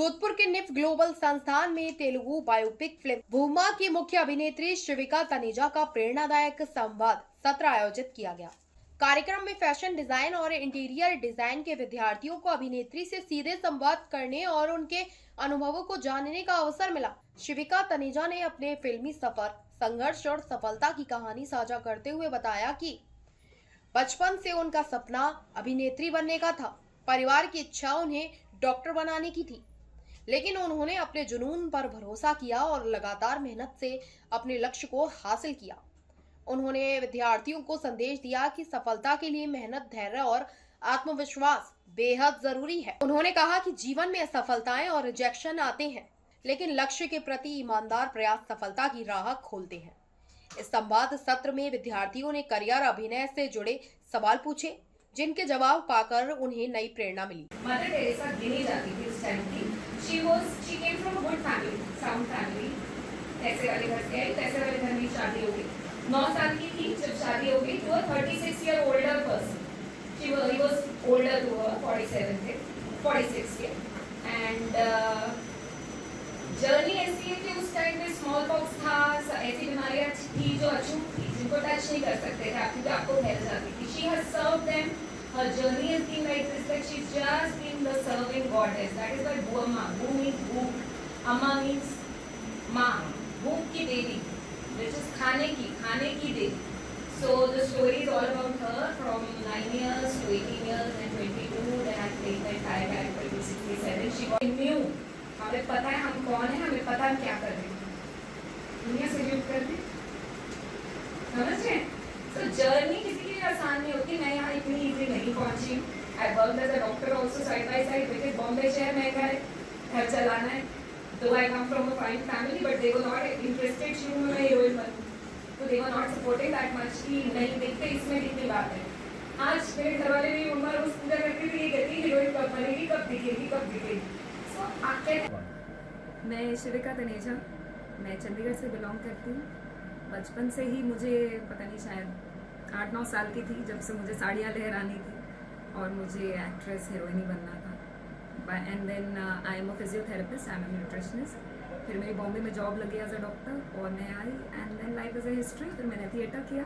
जोधपुर के NIFT global संस्थान में तेलुगु बायोपिक फिल्म भूमा की मुख्य अभिनेत्री शिविका तनेजा का प्रेरणादायक संवाद सत्र आयोजित किया गया। कार्यक्रम में फैशन डिजाइन और इंटीरियर डिजाइन के विद्यार्थियों को अभिनेत्री से सीधे संवाद करने और उनके अनुभवों को जानने का अवसर मिला। शिविका तनेजा ने अपने फिल्मी सफर, संघर्ष और सफलता की कहानी साझा करते हुए बताया कि बचपन से उनका सपना अभिनेत्री बनने का था। परिवार की इच्छा उन्हें डॉक्टर बनाने की थी, लेकिन उन्होंने अपने जुनून पर भरोसा किया और लगातार मेहनत से अपने लक्ष्य को हासिल किया। उन्होंने विद्यार्थियों को संदेश दिया कि सफलता के लिए मेहनत, धैर्य और आत्मविश्वास बेहद जरूरी है। उन्होंने कहा कि जीवन में असफलताएं और रिजेक्शन आते हैं, लेकिन लक्ष्य के प्रति ईमानदार प्रयास सफलता की राह खोलते हैं। इस संवाद सत्र में विद्यार्थियों ने करियर अभिनय से जुड़े सवाल पूछे, जिनके जवाब पाकर उन्हें नई प्रेरणा मिली। मदर टेरेसा गिनी जाती थी उस टाइम की। she came from a good family, sound family। पैसे वाले घर से आई, पैसे वाले घर में शादी हो गई। 9 साल की थी जब शादी हो गई तो 36 year older person। he was older to her, 47 थे, 46 के। and जर्नी ऐसी है कि उस टाइम में स्मॉल पॉक्स था, ऐसी बीमारियां थी जो अछूत थी, जिनको टच नहीं कर सकते थे, क्योंकि आपको फैल जाती थी। She has served them. Her journey has been like this, that she's just been the serving goddess. That is why Bhuama, Bhu means bhook, Amma means माँ, भूख की देवी, which is खाने की देवी. So the story is all about her from 9 years to 18 years and 22. Then I played the entire character to 67. She got immune. हमें पता है हम कौन है, हमें पता है हम क्या कर रहे हैं, दुनिया से जुड़ कर रहे, समझ रहे हैं? So journey किसी के लिए आसान नहीं होती। मैं यहाँ इतनी इजी नहीं पहुँची। I worked as a doctor also side by side, because Bombay शहर महंगा है, घर चलाना है। Though I come from a fine family, but they were not interested शुरू में मैं हीरोइन बनूँ, तो they were not supporting that much कि नहीं देखते इसमें कितनी बात है। आज मेरे घर वाले भी उम्र रोज पूजा करते थे, ये कहती हीरोइन कब बनेगी, कब दिखेगी। So आके मैं शिविका तनेजा, मैं चंडीगढ़ से बिलोंग करती हूँ। बचपन से ही मुझे पता नहीं, शायद 8-9 साल की थी जब से मुझे साड़ियाँ लहरानी थी और मुझे एक्ट्रेस, हीरोइनी बनना था। And then I am a physiotherapist, I am a nutritionist. फिर मेरी बॉम्बे में जॉब लगी एज अ डॉक्टर और मैं आई, and then life is a history. फिर मैंने थिएटर किया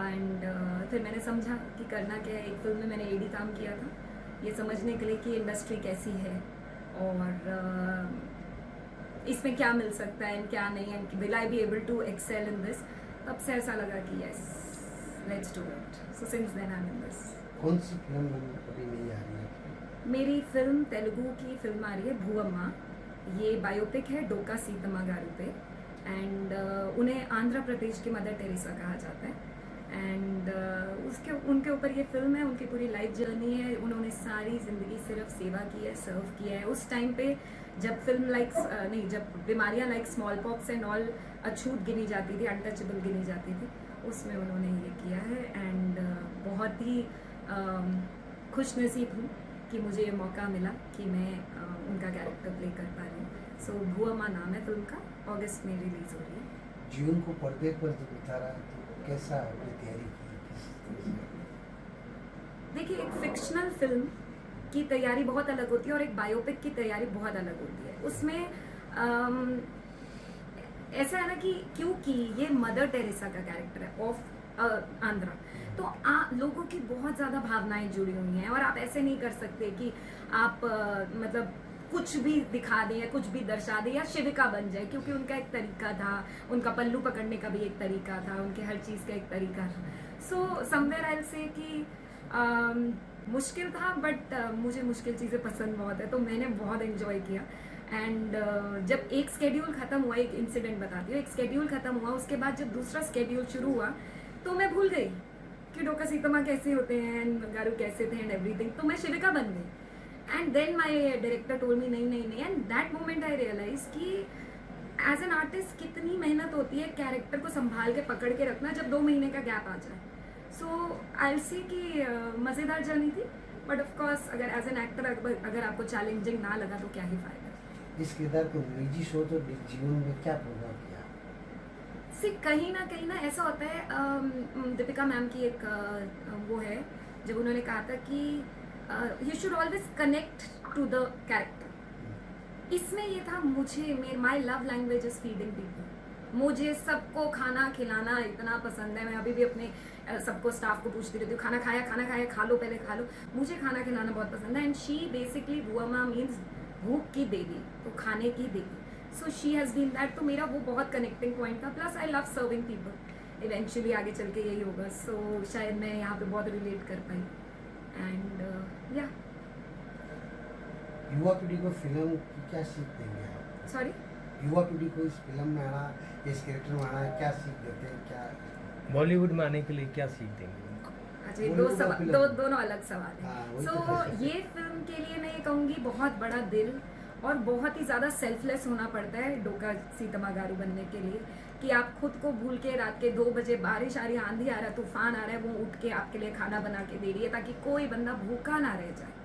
एंड फिर मैंने समझा कि करना क्या है। एक फिल्म में मैंने एडी काम किया था, ये समझने के लिए कि इंडस्ट्री कैसी है और इसमें क्या मिल सकता है एंड क्या नहीं, and will I be able to excel in this. तब से ऐसा लगा कि yes, let's do it. So since then I am in this. कौन सी फिल्म अभी नहीं आ रही है? मेरी फिल्म तेलुगु की फिल्म आ रही है भूअम्मा। ये बायोपिक है डोका सीतम्मा गारू पे, एंड उन्हें आंध्र प्रदेश की मदर टेरेसा कहा जाता है। एंड उनके ऊपर ये फिल्म है, उनकी पूरी लाइफ जर्नी है। उन्होंने सारी ज़िंदगी सिर्फ सेवा की है, सर्व किया है। उस टाइम पे जब जब बीमारियां like small pox and all अछूत गिनी जाती थी, अनटचेबल गिनी जाती थी, उसमें उन्होंने ये किया है। एंड बहुत ही खुश नसीब हूँ कि मुझे ये मौका मिला कि मैं उनका कैरेक्टर प्ले कर पा रही हूँ। सो भूअम्मा नाम है फिल्म का, अगस्त में रिलीज हो रही है। जीवन को पर्दे पर जब उतारा तो कैसा आपने तैयारी की? देखिए, एक फिक्शनल फिल्म की तैयारी बहुत अलग होती है और एक बायोपिक की तैयारी बहुत अलग होती है। उसमें ऐसा है ना कि क्योंकि ये मदर टेरेसा का कैरेक्टर है ऑफ आंध्रा, तो लोगों की बहुत ज़्यादा भावनाएं जुड़ी हुई हैं और आप ऐसे नहीं कर सकते कि आप मतलब कुछ भी दिखा दें या कुछ भी दर्शा दें या शिविका बन जाए, क्योंकि उनका एक तरीका था, उनका पल्लू पकड़ने का भी एक तरीका था, उनके हर चीज़ का एक तरीका था। So somewhere I will say कि मुश्किल था, बट मुझे मुश्किल चीज़ें पसंद बहुत है, तो मैंने बहुत एंजॉय किया। एंड जब एक स्केड्यूल ख़त्म हुआ, एक इंसिडेंट बताती हूँ, एक स्केड्यूल ख़त्म हुआ, उसके बाद जब दूसरा स्केड्यूल शुरू हुआ तो मैं भूल गई कि डोका सीतम्मा कैसे होते हैं एंड गारू कैसे थे एंड एवरीथिंग, तो मैं शिविका बन गई। And then my director told me नहीं, and that moment I realise कि एज एन आर्टिस्ट कितनी मेहनत होती है कैरेक्टर को संभाल के पकड़ के रखना जब 2 महीने का गैप आ जाए। सो आई विल सी कि मज़ेदार जर्नी थी, बट ऑफ कोर्स अगर एज एन एक्टर अगर आपको चैलेंजिंग ना लगा तो क्या ही फायदा। इस किरदार को निजी सोच और जीवन में क्या प्रभाव किया? कहीं ना ऐसा होता है। दीपिका मैम की एक वो है जब उन्होंने कहा था कि you should always connect to the character. इसमें ये था मुझे my love language is feeding people. मुझे सबको खाना खिलाना इतना पसंद है। मैं अभी भी अपने सबको स्टाफ को पूछती रहती हूँ, खाना खाया, खा लो, पहले खा लो। मुझे खाना खिलाना बहुत पसंद है। एंड शी बेसिकली बुआमा मीन्स भूख की देवी, तो खाने की देवी। So she has been that. तो मेरा वो बहुत कनेक्टिंग पॉइंट था। Plus I love serving people. Eventually आगे चल के यही होगा। सो शायद मैं यहाँ पे बहुत रिलेट कर पाई। एंड या युवा पीढ़ी को फिल्म की क्या सीख देंगे आप? सॉरी, युवा पीढ़ी को इस फिल्म में आना, इस कैरेक्टर में आना, क्या सीख देते हैं? क्या बॉलीवुड में आने के लिए क्या सीख देंगे उनको? अच्छा, ये बॉलीवुड का फिल्म। दोनों अलग सवाल हाँ, है। वही सो तो कैसे? ये फिल्म के लिए मैं ये कहूँगी बहुत बड़ा दिल और बहुत ही ज़्यादा सेल्फलेस होना पड़ता है डोका सीतमागारू बनने के लिए, कि आप खुद को भूल के रात के 2 बजे बारिश आ रही है, आंधी आ रहा है, तूफान आ रहा है, वो उठ के आपके लिए खाना बना के दे रही है ताकि कोई बंदा भूखा ना रह जाए।